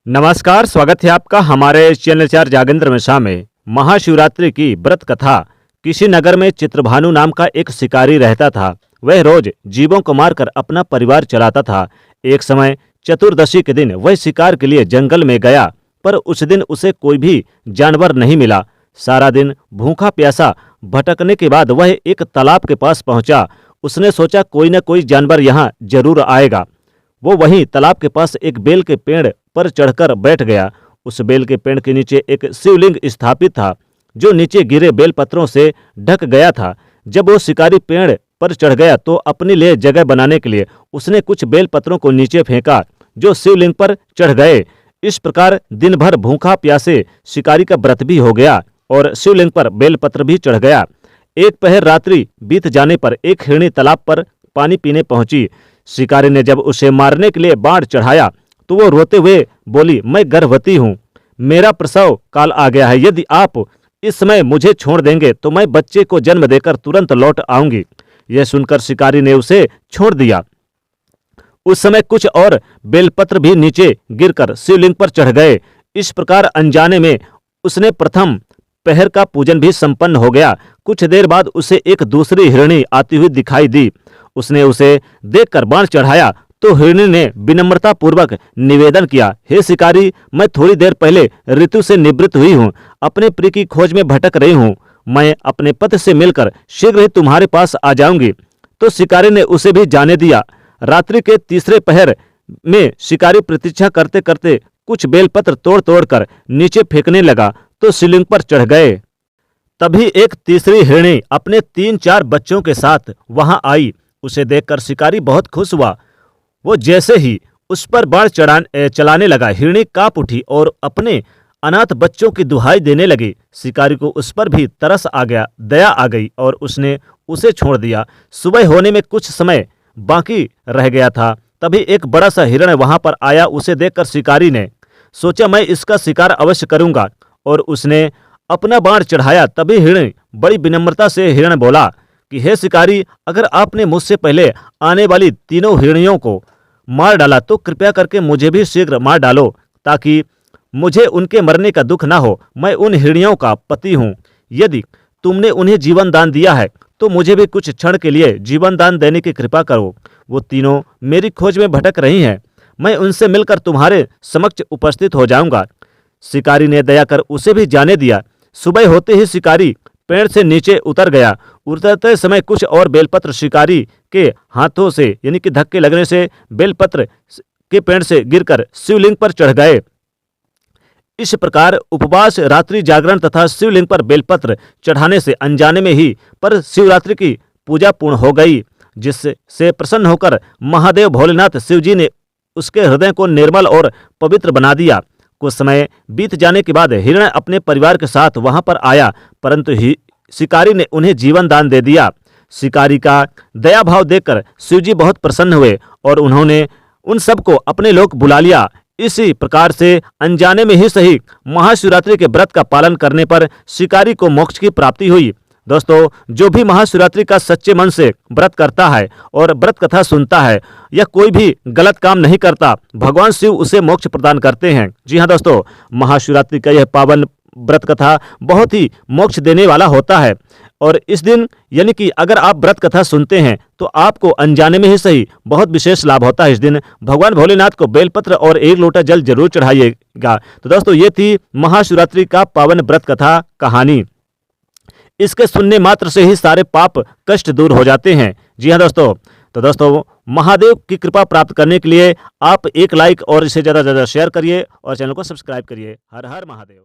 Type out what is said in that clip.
नमस्कार, स्वागत है आपका हमारे चैनल 4 जागेंद्र मिश्रा में। महाशिवरात्रि की व्रत कथा। किसी नगर में चित्रभानु नाम का एक शिकारी रहता था। वह रोज जीवों को मारकर अपना परिवार चलाता था। एक समय चतुर्दशी के दिन वह शिकार के लिए जंगल में गया, पर उस दिन उसे कोई भी जानवर नहीं मिला। सारा दिन भूखा प्यासा भटकने के बाद वह एक तालाब के पास पहुंचा। उसने सोचा कोई न कोई जानवर यहाँ जरूर आएगा। वो वहीं तालाब के पास एक बेल के पेड़ पर चढ़कर बैठ गया। उस बेल के पेड़ के नीचे एक शिवलिंग स्थापित था, जो नीचे गिरे बेलपत्रों से ढक गया था। जब वो शिकारी पेड़ पर चढ़ गया तो अपने लिए जगह बनाने के लिए उसने कुछ बेलपत्रों को नीचे फेंका, जो शिवलिंग पर चढ़ गए। इस प्रकार दिन भर भूखा प्यासे शिकारी का व्रत भी हो गया और शिवलिंग पर बेलपत्र भी चढ़ गया। एक पहर रात्रि बीत जाने पर एक हिरणी तालाब पर पानी पीने पहुंची। शिकारी ने जब उसे मारने के लिए बाण चढ़ाया तो वो रोते हुए बोली, मैं गर्भवती हूँ, मेरा प्रसव काल आ गया है। यदि आप इस समय मुझे छोड़ देंगे तो मैं बच्चे को जन्म देकर तुरंत लौट आऊंगी। यह सुनकर शिकारी ने उसे छोड़ दिया। उस समय कुछ और बेलपत्र भी नीचे गिरकर शिवलिंग पर चढ़ गए। इस प्रकार अनजाने में उसने प्रथम पहर का पूजन भी संपन्न हो गया। कुछ देर बाद उसे एक दूसरी हिरणी आती हुई दिखाई दी। उसने उसे देखकर बाण चढ़ाया तो हिरणी ने विनम्रता पूर्वक निवेदन किया, हे शिकारी, मैं थोड़ी देर पहले ऋतु से निवृत्त हुई हूँ, अपने प्रिय की खोज में भटक रही हूँ। मैं अपने पति से मिलकर शीघ्र ही तुम्हारे पास आ जाऊंगी। तो शिकारी ने उसे भी जाने दिया। रात्रि के तीसरे पहर में शिकारी प्रतीक्षा करते करते कुछ बेलपत्र तोड़ तोड़ कर नीचे फेंकने लगा तो शिवलिंग पर चढ़ गए। तभी एक तीसरी हिरणी अपने 3-4 बच्चों के साथ वहां आई। उसे देखकर शिकारी बहुत खुश हुआ। वो जैसे ही उस पर बाण चलाने लगा, हिरणी कांप उठी और अपने अनाथ बच्चों की दुहाई देने लगी। शिकारी को उस पर भी तरस आ गया, दया आ गई और उसने उसे छोड़ दिया। सुबह होने में कुछ समय बाकी रह गया था। तभी एक बड़ा सा हिरण वहां पर आया। उसे देखकर शिकारी ने सोचा, मैं इसका शिकार अवश्य करूंगा, और उसने अपना बाण चढ़ाया। तभी हिरण बड़ी विनम्रता से हिरण बोला कि हे शिकारी, अगर आपने मुझसे पहले आने वाली तीनों हिरणियों को मार डाला तो कृपया करके मुझे भी शीघ्र मार डालो, ताकि मुझे उनके मरने का दुख ना हो। मैं उन हिरणियों का पति हूँ। यदि तुमने उन्हें जीवन दान दिया है तो मुझे भी कुछ क्षण के लिए जीवन दान देने की कृपा करो। वो तीनों मेरी खोज में भटक रही हैं। मैं उनसे मिलकर तुम्हारे समक्ष उपस्थित हो जाऊंगा। शिकारी ने दया कर उसे भी जाने दिया। सुबह होते ही शिकारी पेड़ से नीचे उतर गया। उतरते समय कुछ और बेलपत्र शिकारी के हाथों से यानी कि धक्के लगने से बेलपत्र के पेड़ से गिरकर शिवलिंग पर चढ़ गए। इस प्रकार उपवास, रात्रि जागरण तथा शिवलिंग पर बेलपत्र चढ़ाने से अनजाने में ही पर शिवरात्रि की पूजा पूर्ण हो गई, जिससे प्रसन्न होकर महादेव भोलेनाथ शिवजी ने उसके हृदय को निर्मल और पवित्र बना दिया। कुछ समय बीत जाने के बाद हिरण अपने परिवार के साथ वहां पर आया, परंतु शिकारी ने उन्हें जीवन दान दे दिया। शिकारी का दया भाव देखकर शिवजी बहुत प्रसन्न हुए और उन्होंने उन सबको अपने लोक बुला लिया। इसी प्रकार से अनजाने में ही सही महाशिवरात्रि के व्रत का पालन करने पर शिकारी को मोक्ष की प्राप्ति हुई। दोस्तों, जो भी महाशिवरात्रि का सच्चे मन से व्रत करता है और व्रत कथा सुनता है, या कोई भी गलत काम नहीं करता, भगवान शिव उसे मोक्ष प्रदान करते हैं। जी हाँ दोस्तों, महाशिवरात्रि का यह पावन व्रत कथा बहुत ही मोक्ष देने वाला होता है। और इस दिन यानी कि अगर आप व्रत कथा सुनते हैं तो आपको अनजाने में ही सही बहुत विशेष लाभ होता है। इस दिन भगवान भोलेनाथ को बेलपत्र और 1 लोटा जल जरूर चढ़ाइएगा। तो दोस्तों, ये थी महाशिवरात्रि का पावन व्रत कथा कहानी। इसके सुनने मात्र से ही सारे पाप कष्ट दूर हो जाते हैं। जी हाँ दोस्तों, तो दोस्तों, महादेव की कृपा प्राप्त करने के लिए आप एक लाइक और इसे ज़्यादा से ज़्यादा शेयर करिए और चैनल को सब्सक्राइब करिए। हर हर महादेव।